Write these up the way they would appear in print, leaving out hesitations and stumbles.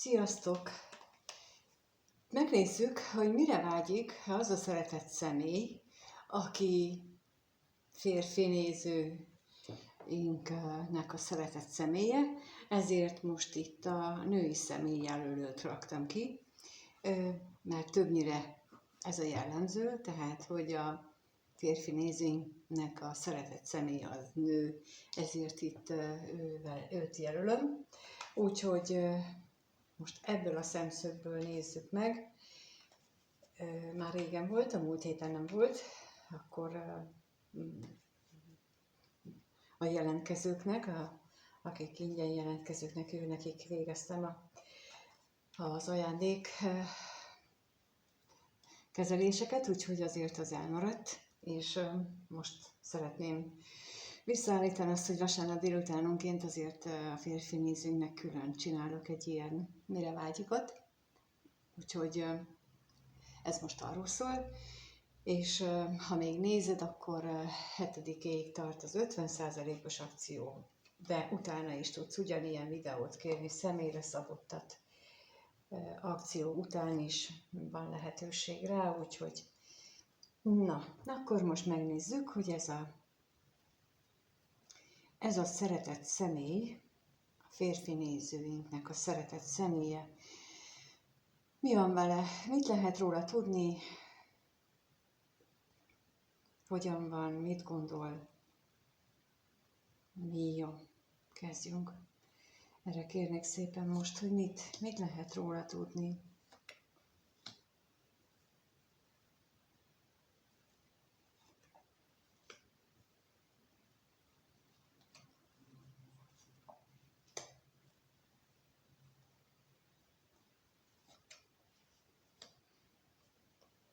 Sziasztok! Megnézzük, hogy mire vágyik az a szeretett személy, aki férfi nézőinknek a szeretett személye, ezért most itt a női személyjelölőt raktam ki, mert többnyire ez a jellemző, tehát hogy a férfi nézőinknek a szeretett személy az nő, ezért itt őt jelölöm. Úgyhogy most ebből a szemszögből nézzük meg. Már régen volt, a múlt héten nem volt, akkor a jelentkezőknek, akik ingyen jelentkezőknek, nekik végeztem az ajándék kezeléseket, úgyhogy azért az elmaradt, és most szeretném visszaállítani azt, hogy vasárnap délutánonként azért a férfi nézőnknek külön csinálok egy ilyen mire vágyikat. Úgyhogy ez most arról szól, és ha még nézed, akkor 7-ig tart az 50%-os akció, de utána is tudsz ugyanilyen videót kérni, személyre szabottat. Akció után is van lehetőség rá, úgyhogy na, akkor most megnézzük, hogy ez a szeretett személy, a férfi nézőinknek a szeretett személye, mi van vele, mit lehet róla tudni, hogyan van, mit gondol. Jó, kezdjünk. Erre kérnék szépen most, hogy mit lehet róla tudni.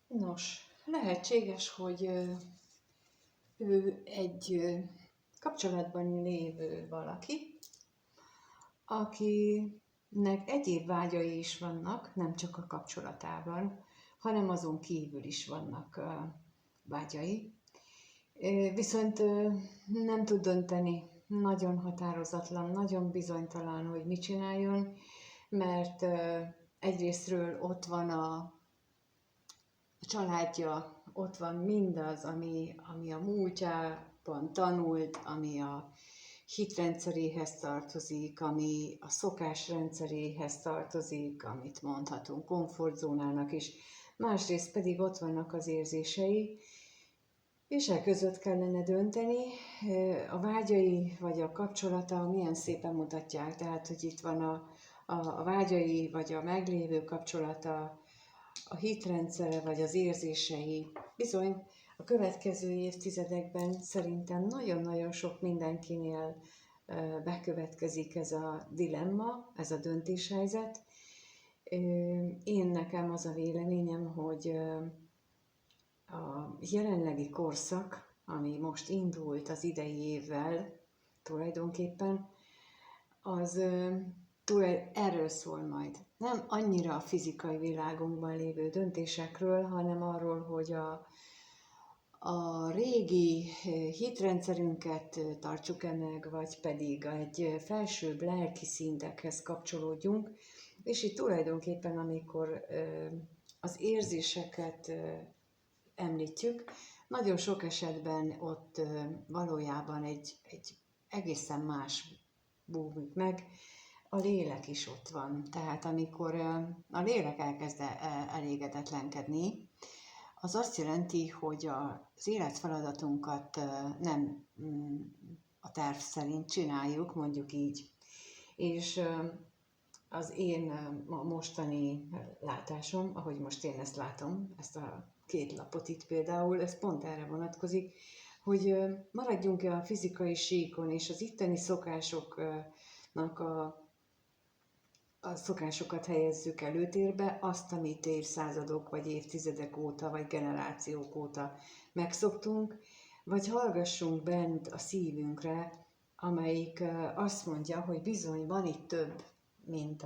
Nos, lehetséges, hogy ő egy kapcsolatban lévő valaki, akinek egyéb vágyai is vannak, nem csak a kapcsolatában, hanem azon kívül is vannak vágyai. Viszont nem tud dönteni, nagyon határozatlan, nagyon bizonytalan, hogy mit csináljon, mert egyrésztről ott van a családja, ott van mindaz, ami a múltjában tanult, ami a hitrendszeréhez tartozik, ami a szokásrendszeréhez tartozik, amit mondhatunk komfortzónának is. Másrészt pedig ott vannak az érzései, és között kellene dönteni. A vágyai vagy a kapcsolata milyen szépen mutatják, tehát hogy itt van a vágyai vagy a meglévő kapcsolata, a hitrendszere vagy az érzései. Bizony a következő évtizedekben szerintem nagyon-nagyon sok mindenkinél bekövetkezik ez a dilemma, ez a döntéshelyzet. Nekem az a véleményem, hogy a jelenlegi korszak, ami most indult az idei évvel tulajdonképpen, az erről szól majd. Nem annyira a fizikai világunkban lévő döntésekről, hanem arról, hogy a régi hitrendszerünket tartsuk-e meg, vagy pedig egy felsőbb lelki szintekhez kapcsolódjunk. És itt tulajdonképpen, amikor az érzéseket említjük, nagyon sok esetben ott valójában egy egészen más búvik meg, a lélek is ott van. Tehát amikor a lélek elkezd elégedetlenkedni, az azt jelenti, hogy az életfeladatunkat nem a terv szerint csináljuk, mondjuk így. És az én mostani látásom, ahogy most én ezt látom, ezt a 2 lapot itt például, ez pont erre vonatkozik, hogy maradjunk-e a fizikai síkon, és az itteni szokásoknak a szokásokat helyezzük előtérbe, azt, amit évszázadok, vagy évtizedek óta, vagy generációk óta megszoktunk, vagy hallgassunk bent a szívünkre, amelyik azt mondja, hogy bizony van itt több, mint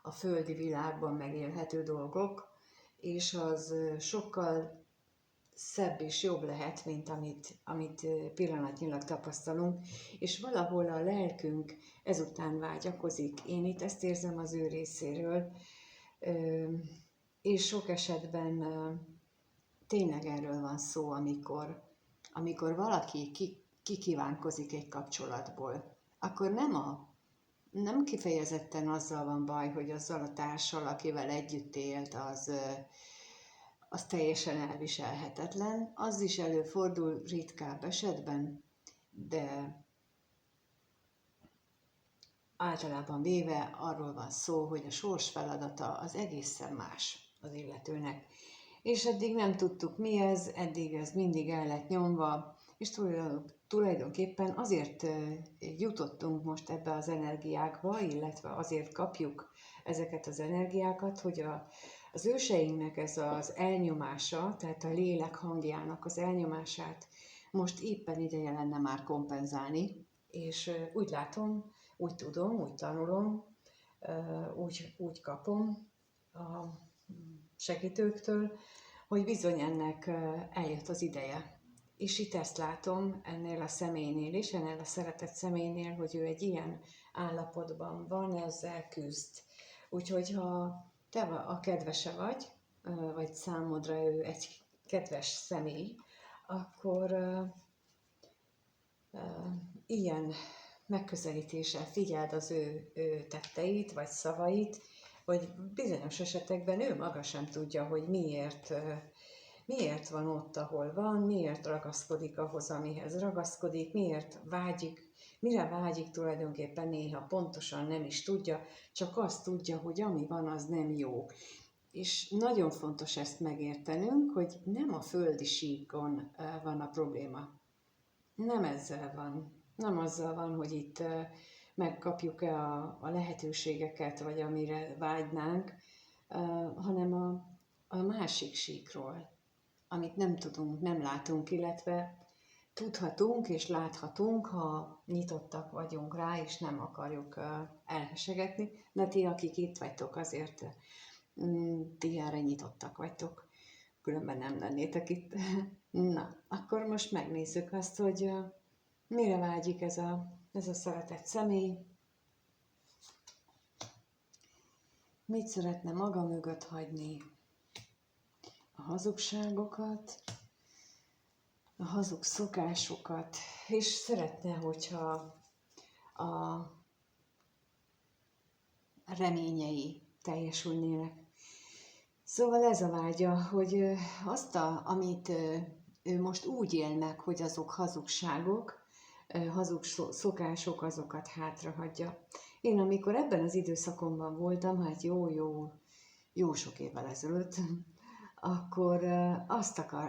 a földi világban megélhető dolgok, és az sokkal szebb és jobb lehet, mint amit pillanatnyilag tapasztalunk, és valahol a lelkünk ezután vágyakozik. Én itt ezt érzem az ő részéről, és sok esetben tényleg erről van szó, amikor valaki kikívánkozik egy kapcsolatból, akkor nem kifejezetten azzal van baj, hogy azzal a társal, akivel együtt élt, az teljesen elviselhetetlen. Az is előfordul ritkább esetben, de általában véve arról van szó, hogy a sors feladata az egészen más az illetőnek. És eddig nem tudtuk mi ez, eddig ez mindig el lett nyomva, és tulajdonképpen azért jutottunk most ebbe az energiákba, illetve azért kapjuk ezeket az energiákat, hogy az őseinknek ez az elnyomása, tehát a lélek hangjának az elnyomását most éppen ideje lenne már kompenzálni, és úgy látom, úgy tudom, úgy tanulom, úgy kapom a segítőktől, hogy bizony ennek eljött az ideje. És itt ezt látom ennél a személynél is, ennél a szeretett személynél, hogy ő egy ilyen állapotban van, ezzel küzd. Úgyhogy ha te a kedvese vagy számodra ő egy kedves személy, akkor ilyen megközelítéssel figyeld az ő tetteit, vagy szavait, hogy bizonyos esetekben ő maga sem tudja, hogy miért van ott, ahol van, miért ragaszkodik ahhoz, amihez ragaszkodik, mire vágyik tulajdonképpen néha pontosan nem is tudja, csak azt tudja, hogy ami van, az nem jó. És nagyon fontos ezt megértenünk, hogy nem a földi síkon van a probléma. Nem ezzel van. Nem azzal van, hogy itt megkapjuk-e a lehetőségeket, vagy amire vágynánk, hanem a másik síkról, amit nem tudunk, nem látunk, illetve tudhatunk és láthatunk, ha nyitottak vagyunk rá, és nem akarjuk elhesegetni. De ti, akik itt vagytok, azért ti erre nyitottak vagytok, különben nem lennétek itt. Na, akkor most megnézzük azt, hogy mire vágyik ez a szeretett személy, mit szeretne maga mögött hagyni, a hazugságokat, a hazug szokásokat, és szeretne, hogyha a reményei teljesülnének. Szóval ez a vágya, hogy amit ő most úgy él meg, hogy azok hazugságok, hazug szokások, azokat hátrahagyja. Én amikor ebben az időszakomban voltam, hát jó sok évvel ezelőtt, akkor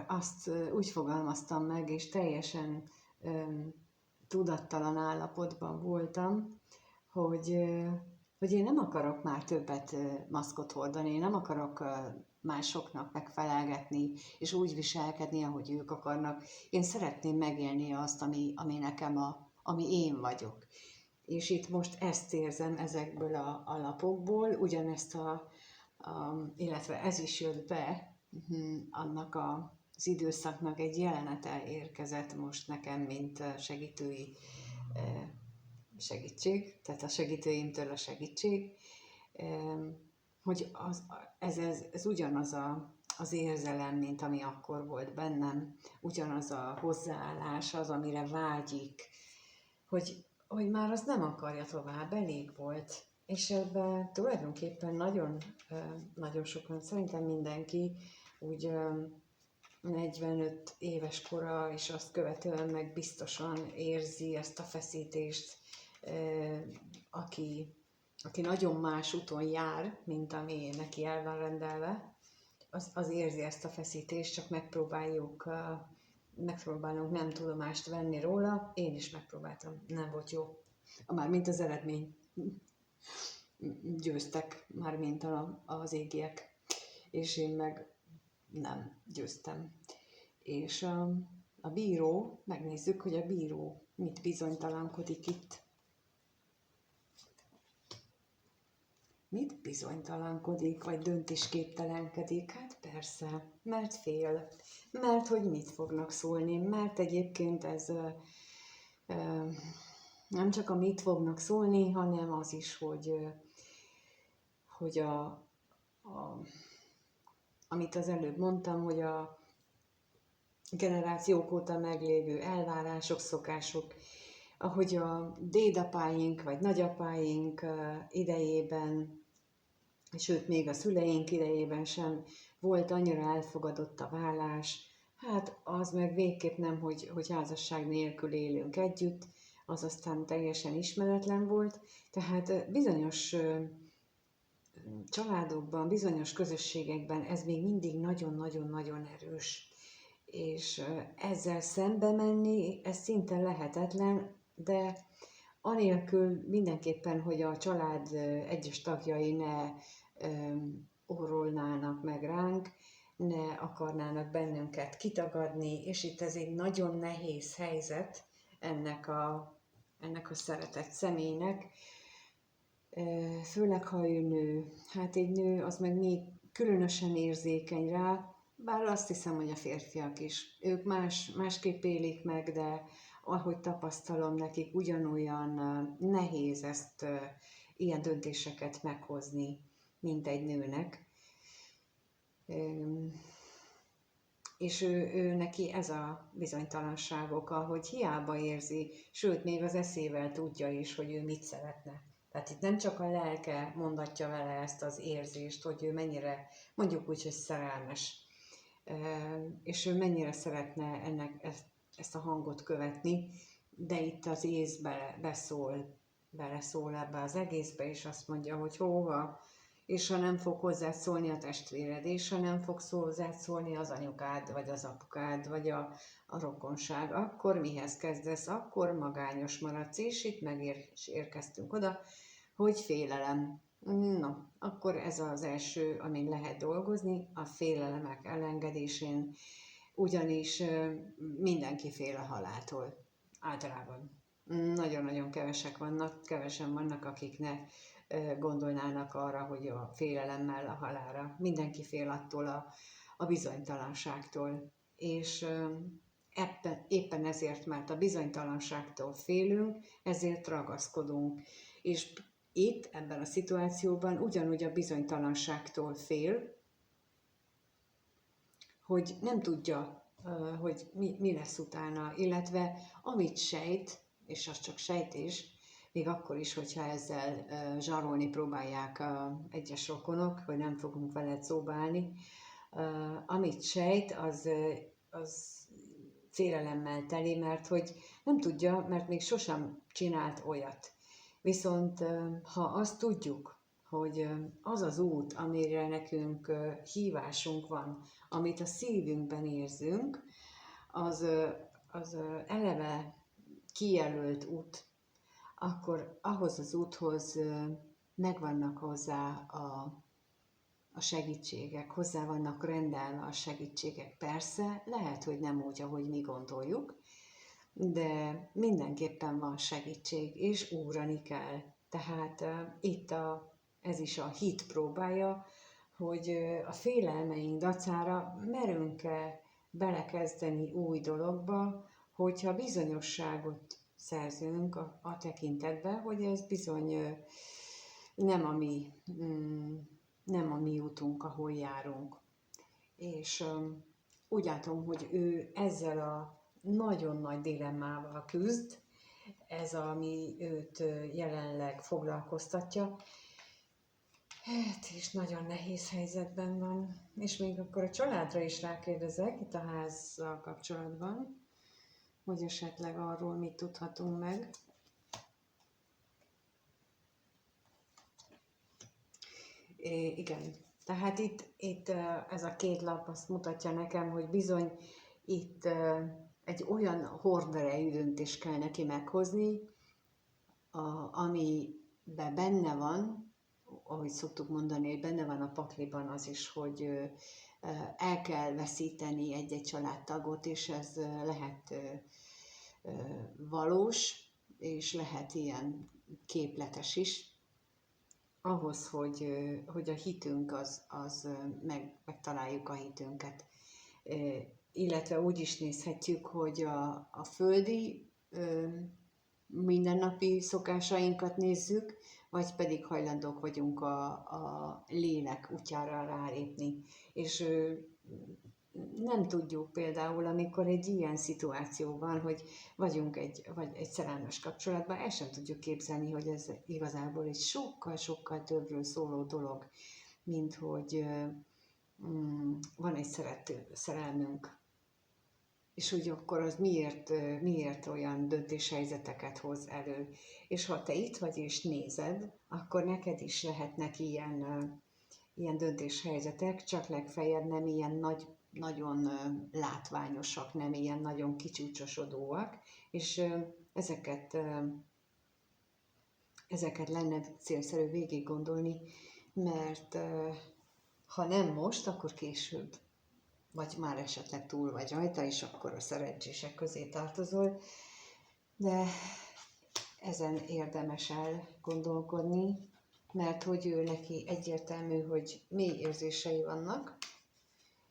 azt úgy fogalmaztam meg, és teljesen tudattalan állapotban voltam, hogy én nem akarok már többet maszkot hordani, én nem akarok másoknak megfelelgetni, és úgy viselkedni, ahogy ők akarnak. Én szeretném megélni azt, ami nekem ami én vagyok. És itt most ezt érzem ezekből a lapokból, ugyanezt illetve ez is jött be, annak az időszaknak egy jelenete érkezett most nekem, mint segítői segítség, tehát a segítőimtől a segítség, hogy ez ugyanaz az érzelem, mint ami akkor volt bennem, ugyanaz a hozzáállás, az, amire vágyik, hogy már az nem akarja tovább, elég volt. És ebben tulajdonképpen nagyon, nagyon sokan, szerintem mindenki úgy 45 éves kora, és azt követően meg biztosan érzi ezt a feszítést, aki nagyon más úton jár, mint ami neki el van rendelve, az érzi ezt a feszítést, csak megpróbálunk nem tudomást venni róla. Én is megpróbáltam, nem volt jó. Mármint az eredmény. Győztek, mármint az égiek, és én meg nem győztem. És a bíró, megnézzük, hogy a bíró mit bizonytalankodik itt. Mit bizonytalankodik, vagy döntésképtelenkedik? Hát persze, mert fél. Mert hogy mit fognak szólni, mert egyébként ez nem csak a mit fognak szólni, hanem az is, hogy amit az előbb mondtam, hogy a generációk óta meglévő elvárások, szokások, ahogy a dédapáink vagy nagyapáink idejében, sőt még a szüleink idejében sem volt annyira elfogadott a vállás, hát az meg végképp nem, hogy házasság nélkül élünk együtt, az aztán teljesen ismeretlen volt, tehát bizonyos családokban, bizonyos közösségekben ez még mindig nagyon-nagyon-nagyon erős. És ezzel szembe menni, ez szinte lehetetlen, de anélkül mindenképpen, hogy a család egyes tagjai ne orrolnának meg ránk, ne akarnának bennünket kitagadni, és itt ez egy nagyon nehéz helyzet ennek a szeretett személynek, főleg ha ő nő. Hát egy nő az meg még különösen érzékeny rá, bár azt hiszem, hogy a férfiak is. Ők másképp élik meg, de ahogy tapasztalom, nekik ugyanolyan nehéz ezt ilyen döntéseket meghozni, mint egy nőnek. És ő neki ez a bizonytalanság oka, hogy hiába érzi, sőt, még az eszével tudja is, hogy ő mit szeretne. Tehát itt nem csak a lelke mondatja vele ezt az érzést, hogy ő mennyire, mondjuk úgy, hogy szerelmes, és ő mennyire szeretne ezt a hangot követni, de itt az ész beleszól ebbe az egészbe, és azt mondja, hogy hova, és ha nem fog hozzád szólni a testvéred, és ha nem fog hozzád szólni az anyukád, vagy az apukád, vagy a rokonság, akkor mihez kezdesz? Akkor magányos maradsz, és itt érkeztünk oda, hogy félelem. No, akkor ez az első, amin lehet dolgozni, a félelemek elengedésén, ugyanis mindenki fél a haláltól, általában. Nagyon-nagyon kevesen vannak, akik ne gondolnának arra, hogy a félelemmel a halálra. Mindenki fél attól a bizonytalanságtól. És éppen ezért, mert a bizonytalanságtól félünk, ezért ragaszkodunk. És itt, ebben a szituációban ugyanúgy a bizonytalanságtól fél, hogy nem tudja, hogy mi lesz utána, illetve amit sejt, és az csak sejtés, még akkor is, hogyha ezzel zsarolni próbálják egyes rokonok, hogy nem fogunk veled szóba állni, amit sejt, az félelemmel teli, mert hogy nem tudja, mert még sosem csinált olyat. Viszont ha azt tudjuk, hogy az az út, amire nekünk hívásunk van, amit a szívünkben érzünk, az eleve kijelölt út, akkor ahhoz az úthoz megvannak hozzá a segítségek, hozzá vannak rendelve a segítségek. Persze, lehet, hogy nem úgy, ahogy mi gondoljuk, de mindenképpen van segítség, és ugrani kell. Tehát itt ez is a hit próbája, hogy a félelmeink dacára merünk-e belekezdeni új dologba, hogyha bizonyosságot szerzünk a tekintetben, hogy ez bizony nem a mi útunk, ahol járunk. És úgy látom, hogy ő ezzel a nagyon nagy dilemmával küzd, ez, ami őt jelenleg foglalkoztatja. Hát, és nagyon nehéz helyzetben van. És még akkor a családra is rákérdezek, itt a házzal kapcsolatban, hogy esetleg arról mit tudhatunk meg. Igen, tehát itt ez a két lap azt mutatja nekem, hogy bizony itt egy olyan horderejű döntést kell neki meghozni, amiben benne van, ahogy szoktuk mondani, hogy benne van a pakliban az is, hogy el kell veszíteni egy-egy családtagot, és ez lehet valós, és lehet ilyen képletes is. ahhoz, hogy a hitünk megtaláljuk a hitünket. Illetve úgy is nézhetjük, hogy a földi mindennapi szokásainkat nézzük, vagy pedig hajlandók vagyunk a lélek útjára rálépni. És nem tudjuk például, amikor egy ilyen szituáció van, hogy vagy egy szerelmes kapcsolatban, el sem tudjuk képzelni, hogy ez igazából egy sokkal-sokkal többről szóló dolog, mint hogy van egy szerelmünk, és hogy akkor az miért olyan döntéshelyzeteket hoz elő. És ha te itt vagy és nézed, akkor neked is lehetnek ilyen döntéshelyzetek, csak legfeljebb nem ilyen nagyon látványosak, nem ilyen nagyon kicsúcsosodóak, és ezeket lenne célszerű végig gondolni, mert ha nem most, akkor később, vagy már esetleg túl vagy rajta, és akkor a szerencsések közé tartozol, de ezen érdemes elgondolkodni, mert hogy ő neki egyértelmű, hogy mély érzései vannak,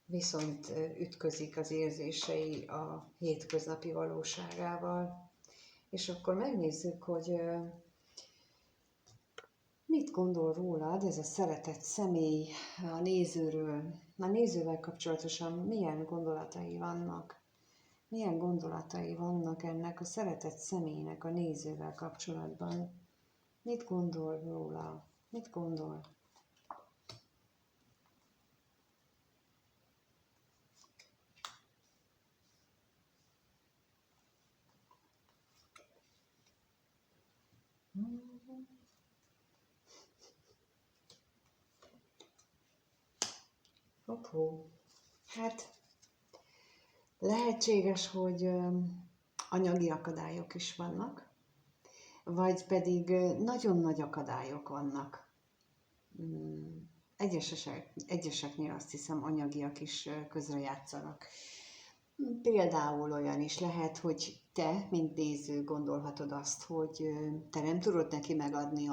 viszont ütközik az érzései a hétköznapi valóságával. És akkor megnézzük, hogy mit gondol rólad ez a szeretett személy a nézőről? A nézővel kapcsolatosan milyen gondolatai vannak? Milyen gondolatai vannak ennek a szeretett személynek a nézővel kapcsolatban? Mit gondol róla? Mit gondol? Hoppó. Hát lehetséges, hogy anyagi akadályok is vannak, vagy pedig nagyon nagy akadályok vannak. Egyeseknél azt hiszem anyagiak is közrejátszanak. Például olyan is lehet, hogy te, mint néző gondolhatod azt, hogy te nem tudod neki megadni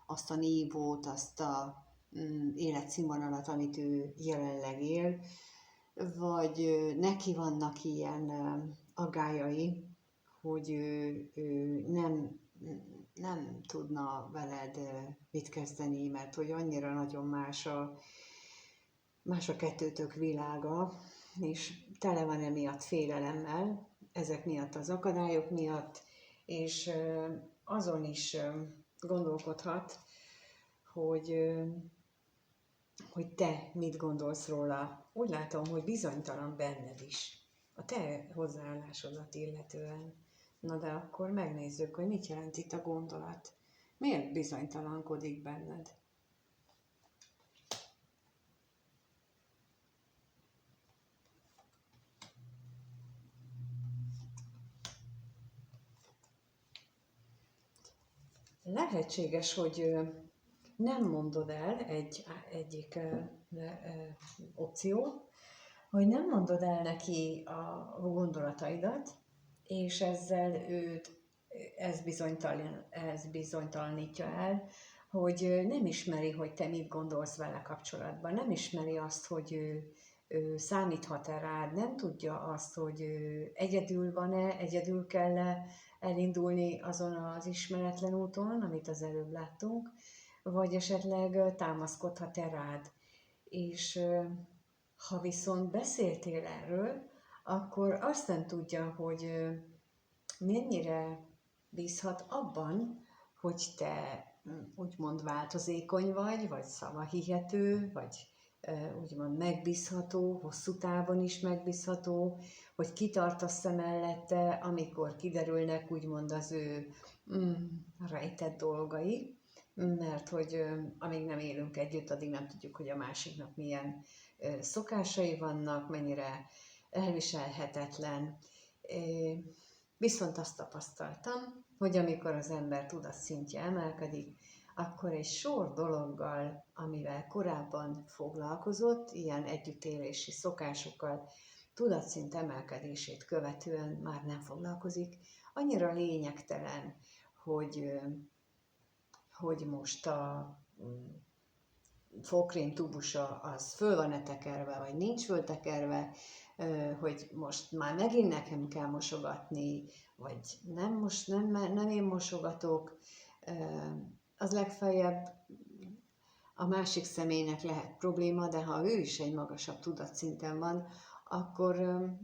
azt a nívót, azt a életszínvonalat, amit ő jelenleg él, vagy neki vannak ilyen aggályai, hogy ő nem tudna veled mit kezdeni, mert hogy annyira nagyon más a kettőtök világa, és tele van emiatt félelemmel, ezek miatt az akadályok miatt, és azon is gondolkodhat, hogy te mit gondolsz róla. Úgy látom, hogy bizonytalan benned is, a te hozzáállásodat illetően. Na de akkor megnézzük, hogy mit jelent itt a gondolat. Miért bizonytalankodik benned? Lehetséges, hogy nem mondod el egyik opció, hogy nem mondod el neki a gondolataidat, és ezzel ez bizonytalanítja el, hogy nem ismeri, hogy te mit gondolsz vele kapcsolatban, nem ismeri azt, hogy ő számíthat-e rád, nem tudja azt, hogy ő egyedül van-e, egyedül kell-e elindulni azon az ismeretlen úton, amit az előbb láttunk, vagy esetleg támaszkodhat-e rád. És ha viszont beszéltél erről, akkor azt nem tudja, hogy mennyire bízhat abban, hogy te úgymond változékony vagy szavahihető, vagy úgymond megbízható, hosszú távon is megbízható, hogy kitartasz-e mellette, amikor kiderülnek úgymond az ő rejtett dolgai, mert hogy amíg nem élünk együtt, addig nem tudjuk, hogy a másiknak milyen szokásai vannak, mennyire elviselhetetlen. Viszont azt tapasztaltam, hogy amikor az ember tudatszintje emelkedik, akkor egy sor dologgal, amivel korábban foglalkozott, ilyen együttélési szokásokkal, tudatszint emelkedését követően már nem foglalkozik. Annyira lényegtelen, hogy most a fogkrém tubusa az föl van-e tekerve, vagy nincs föltekerve, hogy most már megint nekem kell mosogatni, vagy nem én mosogatok, az legfeljebb a másik személynek lehet probléma, de ha ő is egy magasabb tudatszinten van, akkor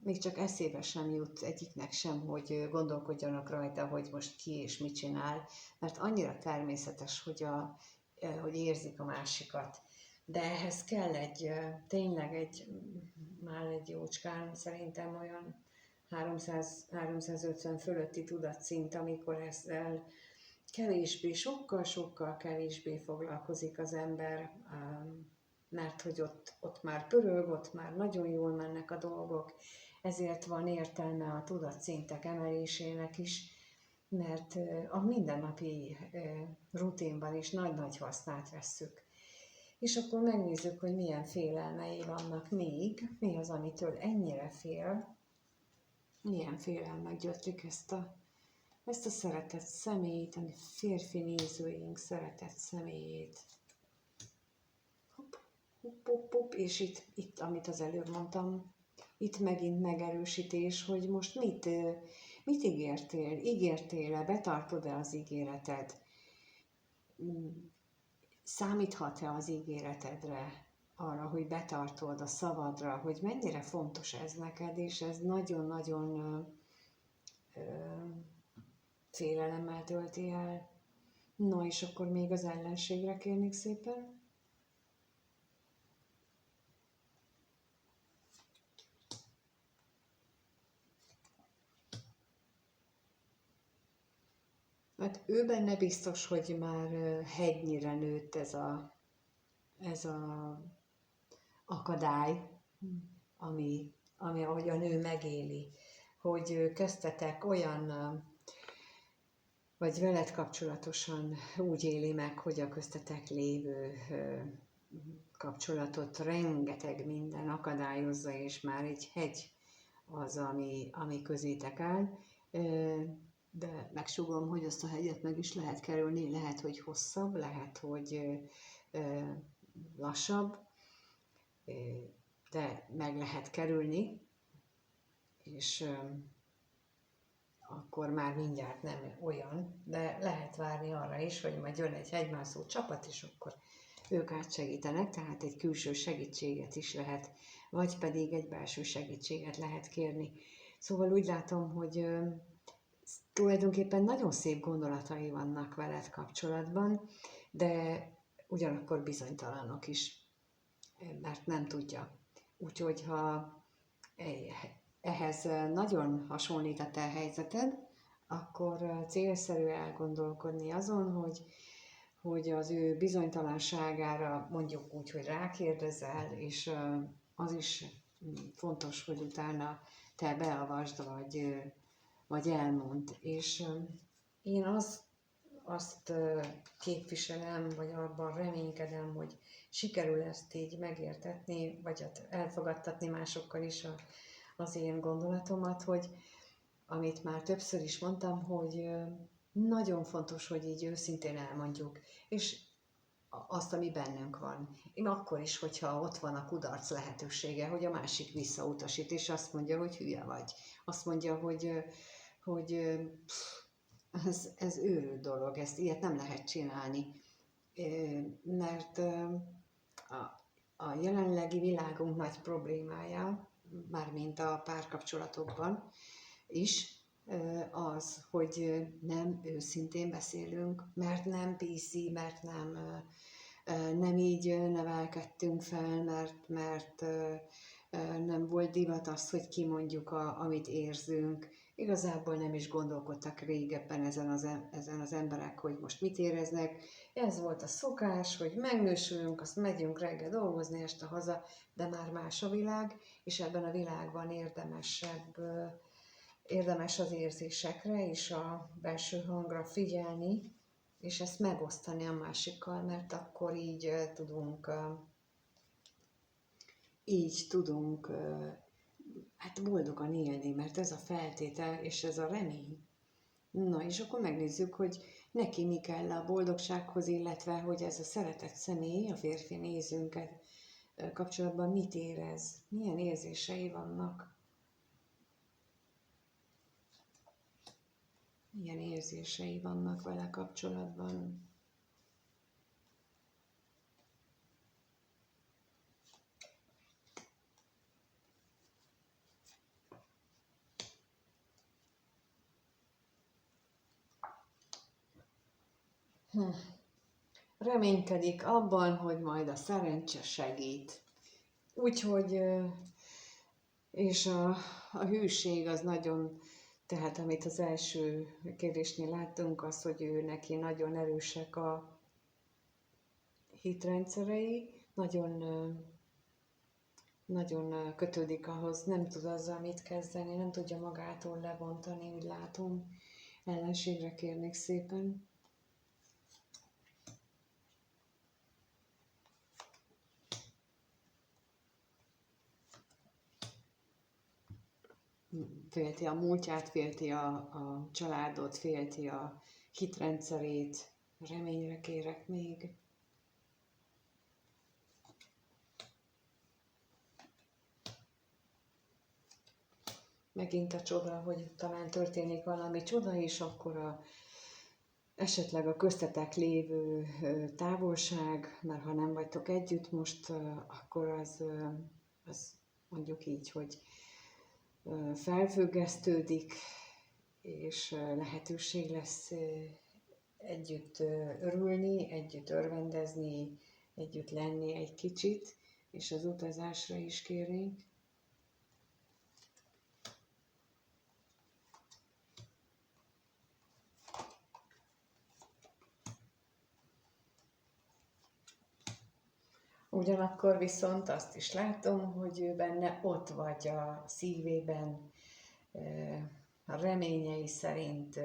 még csak eszébe sem jut egyiknek sem, hogy gondolkodjanak rajta, hogy most ki és mit csinál, mert annyira természetes, hogy érzik a másikat. De ehhez kell tényleg már egy jócskán, szerintem olyan 300-350 fölötti tudatszint, amikor ezzel kevésbé, sokkal-sokkal kevésbé foglalkozik az ember, mert hogy ott már pörög, ott már nagyon jól mennek a dolgok, ezért van értelme a tudatszintek emelésének is, mert a mindennapi rutinban is nagy-nagy hasznát vesszük. És akkor megnézzük, hogy milyen félelmei vannak még, mi az, amitől ennyire fél, milyen félelmek gyötrik ezt a szeretett személyt, a férfi nézőink szeretett személyét. Hopp, hopp, hopp, hopp. És itt, amit az előbb mondtam, itt megint megerősítés, hogy most mit ígértél? Ígértél-e? Betartod-e az ígéreted? Számíthat-e az ígéretedre, arra, hogy betartod a szavadra, hogy mennyire fontos ez neked, és ez nagyon-nagyon félelemmel tölti el. No, és akkor még az ellenségre kérnék szépen. Mert ő benne biztos, hogy már hegynyire nőtt ez a akadály, ami ahogy a nő megéli, hogy köztetek olyan, vagy veled kapcsolatosan úgy éli meg, hogy a köztetek lévő kapcsolatot rengeteg minden akadályozza, és már egy hegy az, ami közétek áll. De megsúgom, hogy azt a hegyet meg is lehet kerülni, lehet, hogy hosszabb, lehet, hogy lassabb, de meg lehet kerülni, és akkor már mindjárt nem olyan, de lehet várni arra is, hogy majd jön egy hegymászó csapat, és akkor ők átsegítenek, tehát egy külső segítséget is lehet, vagy pedig egy belső segítséget lehet kérni. Szóval úgy látom, hogy tulajdonképpen nagyon szép gondolatai vannak veled kapcsolatban, de ugyanakkor bizonytalanok is, mert nem tudja. Úgyhogy ha ehhez nagyon hasonlít a te helyzeted, akkor célszerű elgondolkodni azon, hogy az ő bizonytalanságára mondjuk úgy, hogy rákérdezel, és az is fontos, hogy utána te beavasd, vagy elmond. És én azt képviselem, vagy abban reménykedem, hogy sikerül ezt így megértetni, vagy elfogadtatni másokkal is az én gondolatomat, hogy amit már többször is mondtam, hogy nagyon fontos, hogy így őszintén elmondjuk, és azt, ami bennünk van. Én akkor is, hogyha ott van a kudarc lehetősége, hogy a másik visszautasít, és azt mondja, hogy hülye vagy. Azt mondja, hogy ez őrült dolog, ilyet nem lehet csinálni. Mert a jelenlegi világunk nagy problémája, mármint a párkapcsolatokban is, az, hogy nem őszintén beszélünk, mert nem PC, mert nem így nevelkedtünk fel, mert nem volt divat az, hogy kimondjuk, amit érzünk. Igazából nem is gondolkodtak régebben ezen az emberek, hogy most mit éreznek. Ez volt a szokás, hogy megnősülünk, azt megyünk reggel dolgozni, este haza, de már más a világ, és ebben a világban érdemes az érzésekre és a belső hangra figyelni, és ezt megosztani a másikkal, mert akkor így tudunk hát boldogan élni, mert ez a feltétel és ez a remény. Na, és akkor megnézzük, hogy neki mi kell a boldogsághoz, illetve hogy ez a szeretett személy, a férfi nézőnket kapcsolatban mit érez, milyen érzései vannak. Milyen érzései vannak vele kapcsolatban. Reménykedik abban, hogy majd a szerencse segít. Úgyhogy, és a hűség az nagyon, tehát amit az első kérdésnél láttunk, az, hogy ő neki nagyon erősek a hitrendszerei, nagyon kötődik ahhoz, nem tud azzal mit kezdeni, nem tudja magától lebontani, úgy látom. Ellenségre kérnék szépen. Félti a múltját, félti a családot, félti a hitrendszerét. Reményre kérek még. Megint a csoda, hogy talán történik valami csoda, és akkor esetleg a köztetek lévő távolság, mert ha nem vagytok együtt most, akkor az mondjuk így, hogy felfüggesztődik, és lehetőség lesz együtt örülni, együtt örvendezni, együtt lenni egy kicsit, és az utazásra is kérnénk. Ugyanakkor viszont azt is látom, hogy ő benne ott vagy a szívében, a reményei szerint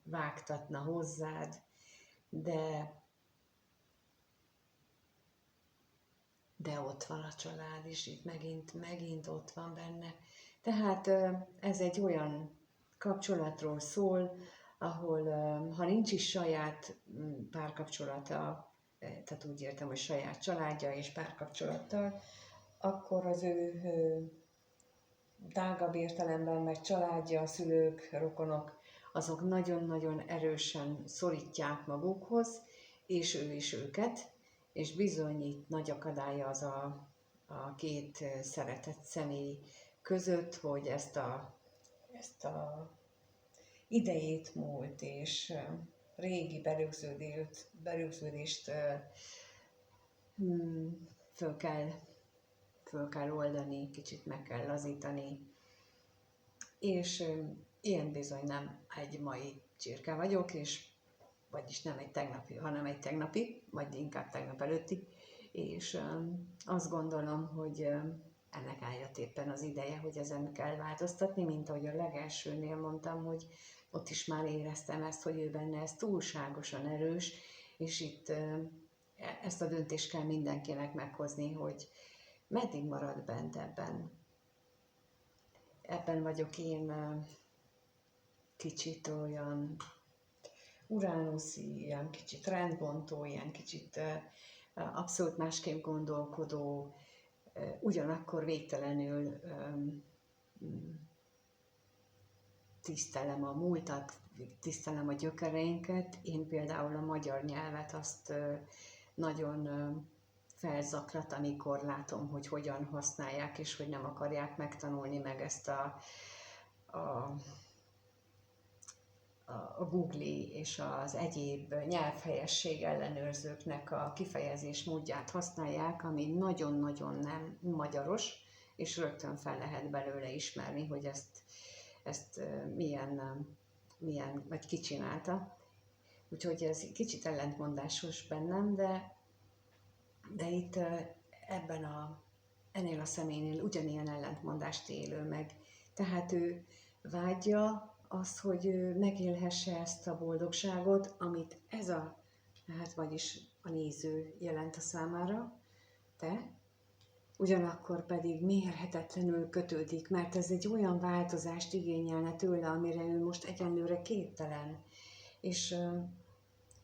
vágtatna hozzád, de ott van a család is, itt megint ott van benne. Tehát ez egy olyan kapcsolatról szól, ahol ha nincs is saját párkapcsolata, tehát úgy értem, hogy saját családja és párkapcsolattal, akkor az ő tágabb értelemben meg családja, szülők, rokonok, azok nagyon-nagyon erősen szorítják magukhoz, és ő is őket, és bizony itt nagy akadálya az a két szeretett személy között, hogy ezt a idejét múlt és régi berögződést föl kell oldani, kicsit meg kell lazítani. És ilyen bizony nem egy mai csirke vagyok, vagyis nem egy tegnapi, hanem egy tegnapi, vagy inkább tegnap előtti, és azt gondolom, hogy ennek eljött éppen az ideje, hogy ezen kell változtatni, mint ahogy a legelsőnél mondtam, hogy ott is már éreztem ezt, hogy ő benne ez túlságosan erős, és itt ezt a döntést kell mindenkinek meghozni, hogy meddig marad bent ebben. Ebben vagyok én kicsit olyan uránuszi, ilyen kicsit rendbontó, ilyen kicsit abszolút másképp gondolkodó, ugyanakkor végtelenül tisztelem a múltat, tisztelem a gyökereinket. Én például a magyar nyelvet azt nagyon felzaklat, amikor látom, hogy hogyan használják, és hogy nem akarják megtanulni meg ezt a Google és az egyéb nyelvhelyesség ellenőrzőknek a kifejezés módját használják, ami nagyon-nagyon nem magyaros, és rögtön fel lehet belőle ismerni, hogy ezt milyen vagy ki csinálta. Úgyhogy ez kicsit ellentmondásos bennem, de itt ennél a személynél ugyanilyen ellentmondást élő meg. Tehát ő vágyja azt, hogy ő megélhesse ezt a boldogságot, amit vagyis a néző jelent a számára, te, ugyanakkor pedig mérhetetlenül kötődik, mert ez egy olyan változást igényelne tőle, amire ő most egyenlőre képtelen. És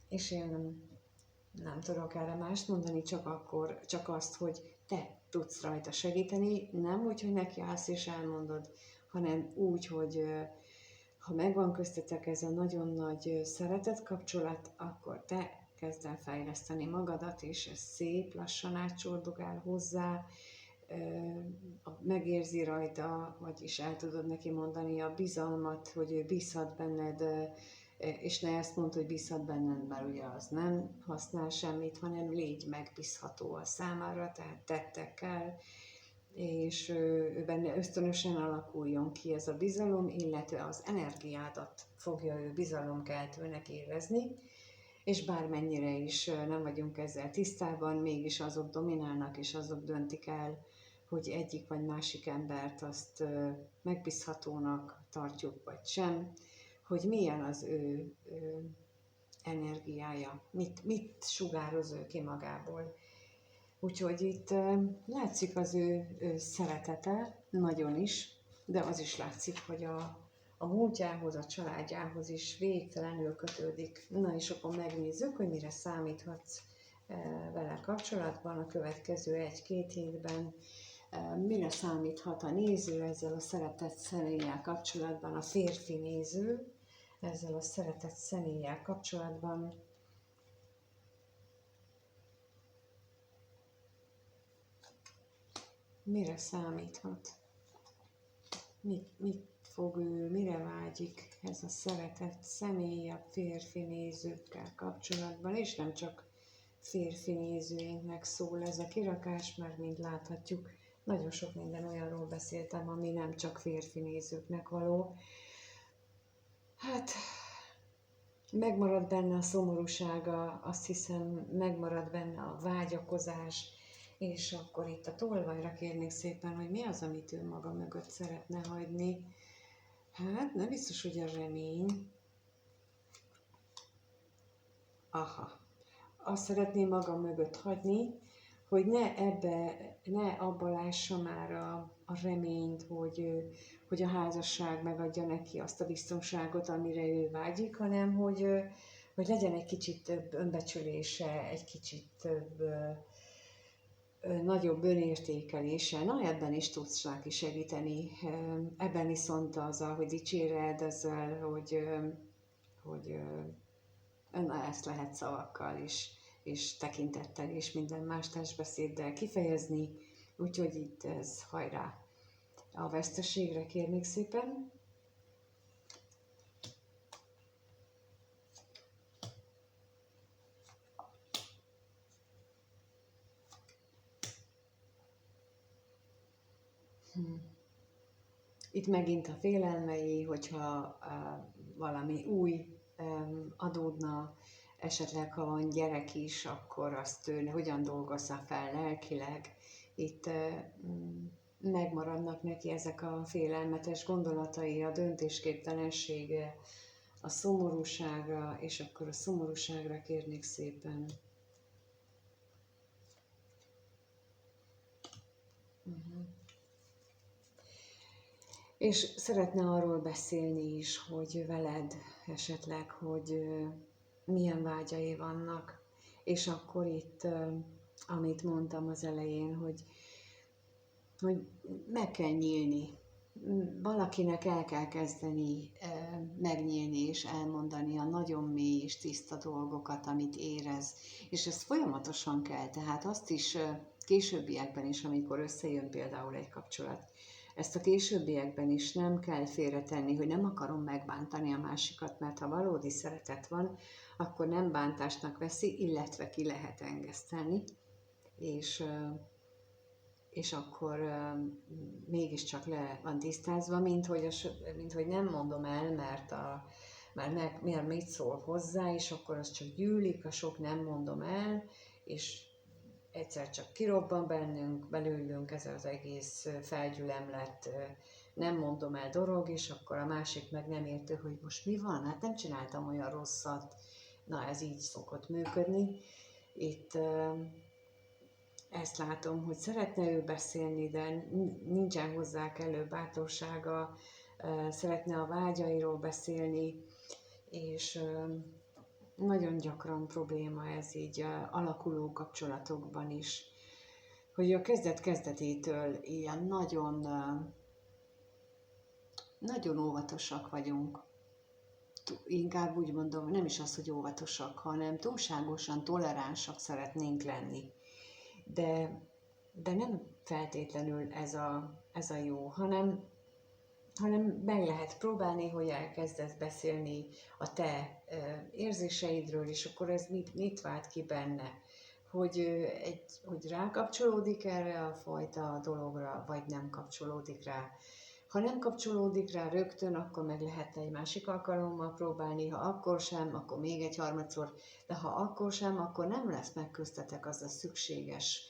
És én nem tudok erre mást mondani, csak azt, hogy te tudsz rajta segíteni, nem úgy, hogy nekiállsz és elmondod, hanem úgy, hogy ha megvan köztetek ez a nagyon nagy szeretet kapcsolat, akkor te kezd el fejleszteni magadat, és ez szép lassan átcsordogál hozzá, megérzi rajta, vagyis el tudod neki mondani a bizalmat, hogy ő bízhat benned, és ne ezt mondd, hogy bízhat benned, mert ugye az nem használ semmit, hanem légy megbízható a számára, tehát tettekkel, és ő benne ösztönösen alakuljon ki ez a bizalom, illetve az energiádat fogja ő bizalomkeltőnek érezni, és bármennyire is nem vagyunk ezzel tisztában, mégis azok dominálnak, és azok döntik el, hogy egyik vagy másik embert azt megbízhatónak tartjuk, vagy sem, hogy milyen az ő energiája, mit sugároz ő ki magából. Úgyhogy itt látszik az ő szeretete, nagyon is, de az is látszik, hogy a múltjához, a családjához is végtelenül kötődik. Na és akkor megnézzük, hogy mire számíthatsz vele kapcsolatban a következő 1-2 hétben, mire számíthat a néző ezzel a szeretett személlyel kapcsolatban, a férfi néző ezzel a szeretett személlyel kapcsolatban. Mire számíthat? Mit fog ő, mire vágyik ez a szeretett személy a férfi nézőkkel kapcsolatban, és nem csak férfi nézőinknek szól ez a kirakás, mert mint láthatjuk, nagyon sok minden olyanról beszéltem, ami nem csak férfi nézőknek való. Hát, megmarad benne a szomorúsága, azt hiszem, megmarad benne a vágyakozás, és akkor itt a tolvajra kérnék szépen, hogy mi az, amit ő maga mögött szeretne hagyni. Hát, nem biztos, hogy a remény. Aha. Azt szeretné maga mögött hagyni, hogy ne abba lássa már a reményt, hogy a házasság megadja neki azt a biztonságot, amire ő vágyik, hanem hogy legyen egy kicsit több önbecsülése, egy kicsit több nagyobb önértékelése. Na, ebben is tudsz neki segíteni. Ebben viszont azzal, hogy dicséred, ezzel, hogy na, ezt lehet szavakkal is, és tekintettel és minden más testbeszéddel kifejezni. Úgyhogy itt ez hajrá! A veszteségre kérnék szépen. Itt megint a félelmei, hogyha valami új adódna, esetleg ha van gyerek is, akkor azt ő hogyan dolgozza fel lelkileg. Itt megmaradnak neki ezek a félelmetes gondolatai, a döntésképtelensége, a szomorúsága, és akkor a szomorúságra kérnék szépen. És szeretne arról beszélni is, hogy veled esetleg, hogy milyen vágyai vannak. És akkor itt, amit mondtam az elején, hogy meg kell nyílni. Valakinek el kell kezdeni megnyílni és elmondani a nagyon mély és tiszta dolgokat, amit érez. És ez folyamatosan kell, tehát azt is későbbiekben is, amikor összejön például egy kapcsolat, ezt a későbbiekben is nem kell félretenni, hogy nem akarom megbántani a másikat, mert ha valódi szeretet van, akkor nem bántásnak veszi, illetve ki lehet engesztelni, és akkor mégiscsak le van tisztázva, mint hogy nem mondom el, mert mit szól hozzá, és akkor az csak gyűlik, a sok nem mondom el, és egyszer csak kirobban belőlünk ez az egész felgyülemlett, nem mondom el dolog, és akkor a másik meg nem értő, hogy most mi van, hát nem csináltam olyan rosszat. Na, ez így szokott működni. Itt ezt látom, hogy szeretne ő beszélni, de nincsen hozzá kellő bátorsága, szeretne a vágyairól beszélni, és nagyon gyakran probléma ez így alakuló kapcsolatokban is, hogy a kezdet-kezdetétől ilyen nagyon, nagyon óvatosak vagyunk. Inkább úgy mondom, nem is az, hogy óvatosak, hanem túlságosan toleránsak szeretnénk lenni. De nem feltétlenül ez a jó, hanem meg lehet próbálni, hogy elkezdesz beszélni a te érzéseidről, és akkor ez mit vált ki benne? Hogy rákapcsolódik erre a fajta dologra, vagy nem kapcsolódik rá. Ha nem kapcsolódik rá rögtön, akkor meg lehetne egy másik alkalommal próbálni, ha akkor sem, akkor még egy harmadszor, de ha akkor sem, akkor nem lesz meg köztetek az a szükséges,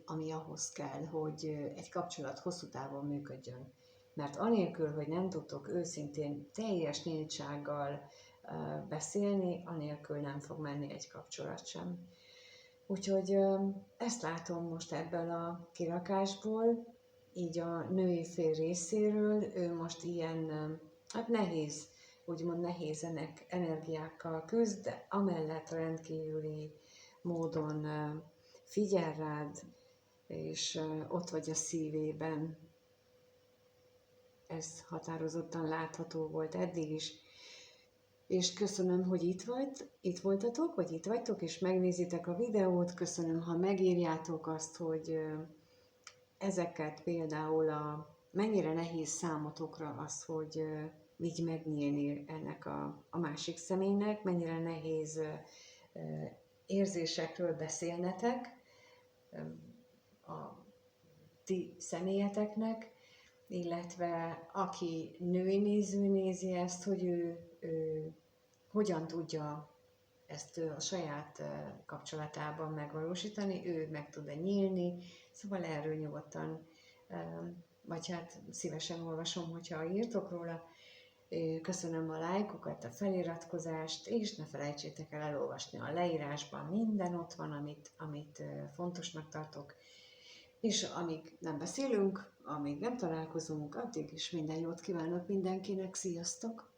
ami ahhoz kell, hogy egy kapcsolat hosszú távon működjön. Mert anélkül, hogy nem tudtok őszintén, teljes nyíltsággal beszélni, anélkül nem fog menni egy kapcsolat sem. Úgyhogy ezt látom most ebből a kirakásból, így a női fél részéről, ő most ilyen, hát nehéz, úgymond nehéz energiákkal küzd, de amellett rendkívüli módon figyel rád, és ott vagy a szívében. Ez határozottan látható volt eddig is. És köszönöm, hogy itt voltatok, vagy itt vagytok, és megnézitek a videót. Köszönöm, ha megírjátok azt, hogy ezeket például mennyire nehéz számotokra az, hogy így megnyílni ennek a másik személynek, mennyire nehéz érzésekről beszélnetek a ti személyeteknek, illetve aki női néző nézi ezt, hogy ő hogyan tudja ezt a saját kapcsolatában megvalósítani, ő meg tud-e nyílni, szóval erről nyugodtan, vagy hát szívesen olvasom, hogyha írtok róla. Köszönöm a lájkokat, a feliratkozást, és ne felejtsétek el elolvasni a leírásban, minden ott van, amit fontosnak tartok. És amíg nem beszélünk, amíg nem találkozunk, addig is minden jót kívánok mindenkinek, sziasztok!